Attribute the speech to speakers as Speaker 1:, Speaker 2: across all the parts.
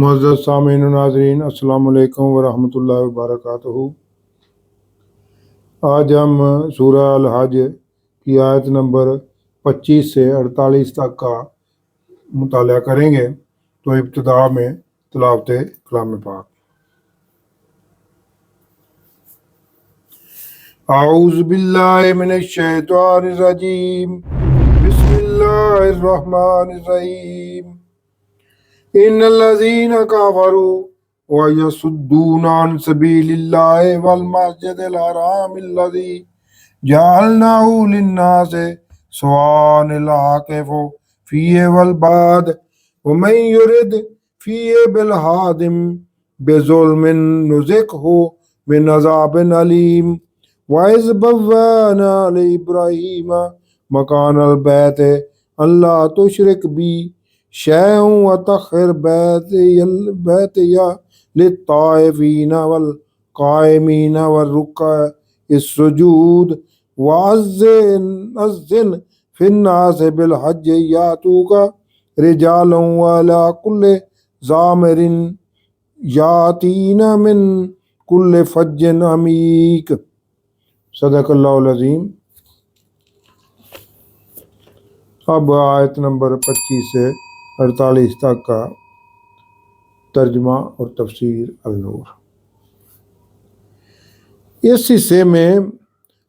Speaker 1: معزز سامعین و ناظرین، السلام علیکم ورحمۃ اللہ وبرکاتہ۔ آج ہم سورہ الحج کی آیت نمبر 25 سے 48 تک کا مطالعہ کریں گے۔ تو ابتدا میں تلاوت کلام پاک۔ اعوذ باللہ من الشیطان الرجیم، بسم اللہ الرحمن الرحیم۔ ان الذین کفروا ویصدون عن سبیل اللہ والمسجد الحرام الذی جعلناہ للناس سواء العاکف فیہ والباد ومن یرد فیہ بالحاد بظلم نذقہ من عذاب علیم۔ وَإِذْ بَوَّأْنَا لِإِبْرَاهِيمَ مَكَانَ الْبَيْتِ أَلَّا تُشْرِكْ بِي شَيْئًا وَطَهِّرْ بَيْتِيَ لِلطَّائِفِينَ وَالْقَائِمِينَ وَالرُّكَّعِ السُّجُودِ وَأَذِّنْ فِي النَّاسِ بِالْحَجِّ يَأْتُوكَ رِجَالًا وَعَلَىٰ كُلِّ ضَامِرٍ يَأْتِينَ مِنْ كُلِّ فَجٍّ عَمِيقٍ۔ صدق اللہ العظیم۔ اب آیت نمبر 25 سے 48 تک کا ترجمہ اور تفسیر النور۔ اس حصے میں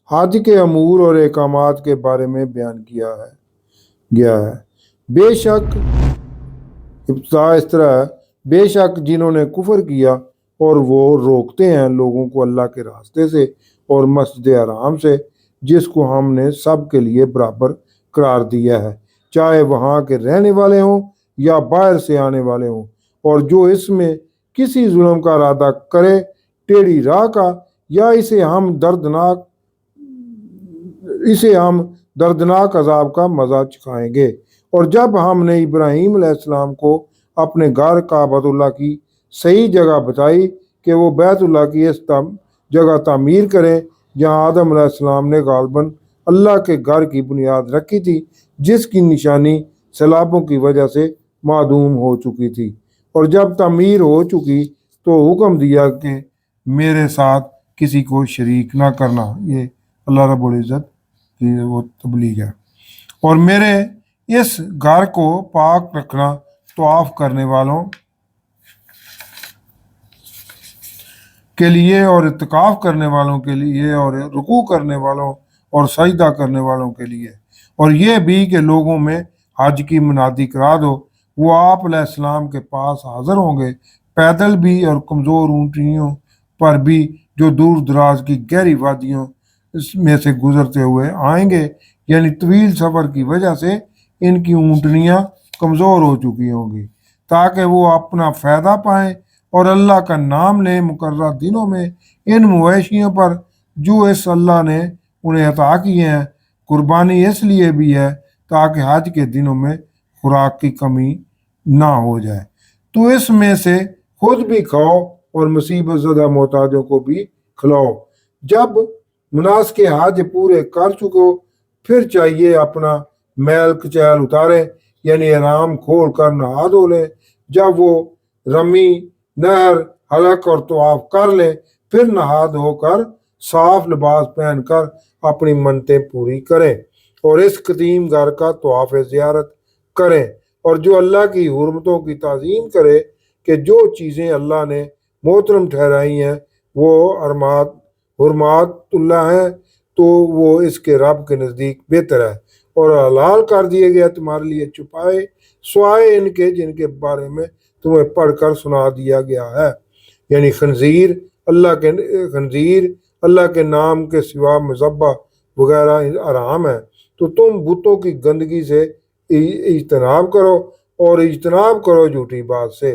Speaker 1: حج کے امور اور احکامات کے بارے میں بیان کیا گیا ہے۔ بے شک ابتدا اس طرح ہے، بے شک جنہوں نے کفر کیا اور وہ روکتے ہیں لوگوں کو اللہ کے راستے سے اور مسجد حرام سے، جس کو ہم نے سب کے لیے برابر قرار دیا ہے، چاہے وہاں کے رہنے والے ہوں یا باہر سے آنے والے ہوں، اور جو اس میں کسی ظلم کا ارادہ کرے ٹیڑھی راہ کا، یا اسے ہم دردناک عذاب کا مزہ چکھائیں گے۔ اور جب ہم نے ابراہیم علیہ السلام کو اپنے گھر کعبۃ اللہ کی صحیح جگہ بتائی کہ وہ بیت اللہ کی اس جگہ تعمیر کریں جہاں آدم علیہ السلام نے غالباً اللہ کے گھر کی بنیاد رکھی تھی، جس کی نشانی سیلابوں کی وجہ سے معدوم ہو چکی تھی، اور جب تعمیر ہو چکی تو حکم دیا کہ میرے ساتھ کسی کو شریک نہ کرنا۔ یہ اللہ رب العزت کی وہ تبلیغ ہے۔ اور میرے اس گھر کو پاک رکھنا طواف کرنے والوں کے لیے اور اعتکاف کرنے والوں کے لیے اور رکوع کرنے والوں اور سجدہ کرنے والوں کے لیے، اور یہ بھی کہ لوگوں میں حج کی منادی کرا دو۔ وہ آپ علیہ السلام کے پاس حاضر ہوں گے، پیدل بھی اور کمزور اونٹنیوں پر بھی، جو دور دراز کی گہری وادیوں میں سے گزرتے ہوئے آئیں گے، یعنی طویل سفر کی وجہ سے ان کی اونٹنیاں کمزور ہو چکی ہوں گی، تاکہ وہ اپنا فائدہ پائیں اور اللہ کا نام لیں مقررہ دنوں میں ان مویشیوں پر جو اس اللہ نے انہیں عطا کیے ہیں۔ قربانی اس لیے بھی ہے تاکہ حج کے دنوں میں خوراک کی کمی نہ ہو جائے، تو اس میں سے خود بھی کھاؤ اور مصیبت زدہ محتاجوں کو بھی کھلاؤ۔ جب مناسک حج پورے کر چکو، پھر چاہیے اپنا میل کچیل اتاریں، یعنی احرام کھول کر نہا دھو لیں۔ جب وہ رمی، نہر، حلق اور طواف کر لیں، پھر نہا دھو کر صاف لباس پہن کر اپنی منتیں پوری کریں اور اس قدیم گھر کا طواف زیارت کریں۔ اور جو اللہ کی حرمتوں کی تعظیم کرے کہ جو چیزیں اللہ نے محترم ٹھہرائی ہیں وہ حرمات اللہ ہیں، تو وہ اس کے رب کے نزدیک بہتر ہے، اور حلال کر دیے گئے تمہارے لیے چھپائے سوائے ان کے جن کے بارے میں تمہیں پڑھ کر سنا دیا گیا ہے، یعنی خنزیر اللہ کے نام کے سوا مذبح وغیرہ حرام ہے۔ تو تم بتوں کی گندگی سے اجتناب کرو جھوٹی بات سے،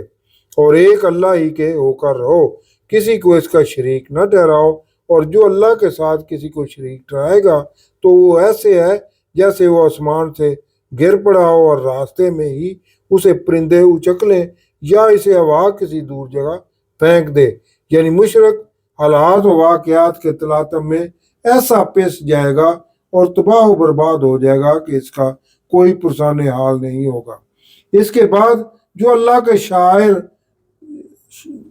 Speaker 1: اور ایک اللہ ہی کے ہو کر رہو، کسی کو اس کا شریک نہ ٹھہراؤ۔ اور جو اللہ کے ساتھ کسی کو شریک ٹھہرائے گا تو وہ ایسے ہے جیسے وہ آسمان سے گر پڑا ہو اور راستے میں ہی اسے پرندے اچک لیں یا اسے ہوا کسی دور جگہ پھینک دے، یعنی مشرق حالات و واقعات کے تلاطم میں ایسا پس جائے گا اور تباہ و برباد ہو جائے گا کہ اس کا کوئی پرسان حال نہیں ہوگا۔ اس کے بعد جو اللہ کے شاعر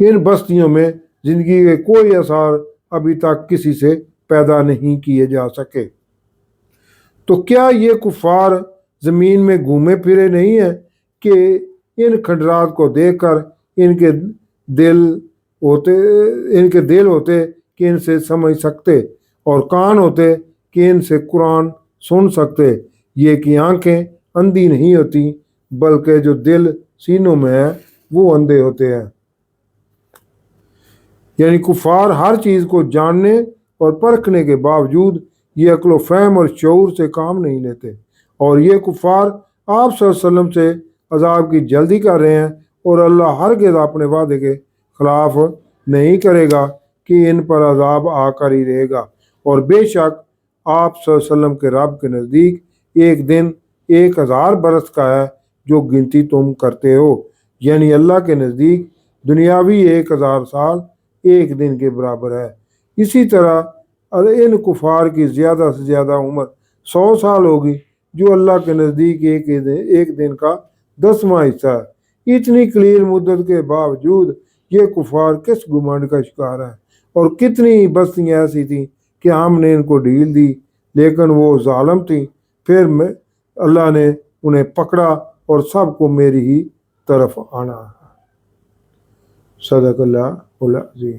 Speaker 1: ان بستیوں میں زندگی کے کوئی آثار ابھی تک کسی سے پیدا نہیں کیے جا سکے۔ تو کیا یہ کفار زمین میں گھومے پھرے نہیں ہیں کہ ان کھنڈرات کو دیکھ کر ان کے دل ہوتے کہ ان سے سمجھ سکتے، اور کان ہوتے کہ ان سے قرآن سن سکتے، یہ کہ آنکھیں اندھی نہیں ہوتی بلکہ جو دل سینوں میں ہے وہ اندھے ہوتے ہیں۔ یعنی کفار ہر چیز کو جاننے اور پرکھنے کے باوجود یہ عقل و فہم اور شعور سے کام نہیں لیتے، اور یہ کفار آپ صلی اللہ علیہ وسلم سے عذاب کی جلدی کر رہے ہیں، اور اللہ ہرگز اپنے وعدے کے خلاف نہیں کرے گا کہ ان پر عذاب آ کر ہی رہے گا۔ اور بے شک آپ صلی اللہ علیہ وسلم کے رب کے نزدیک ایک دن 1000 برس کا ہے جو گنتی تم کرتے ہو، یعنی اللہ کے نزدیک دنیاوی 1000 سال ایک دن کے برابر ہے۔ اسی طرح ان کفار کی زیادہ سے زیادہ عمر 100 سال ہوگی، جو اللہ کے نزدیک ایک دن کا 10واں حصہ ہے۔ اتنی قلیل مدت کے باوجود یہ کفار کس گھمنڈ کا شکار ہے، اور کتنی بستیاں ایسی تھیں کہ ہم نے ان کو ڈھیل دی لیکن وہ ظالم تھیں، پھر اللہ نے انہیں پکڑا اور سب کو میری ہی طرف آنا۔ صدق اللہ العظیم۔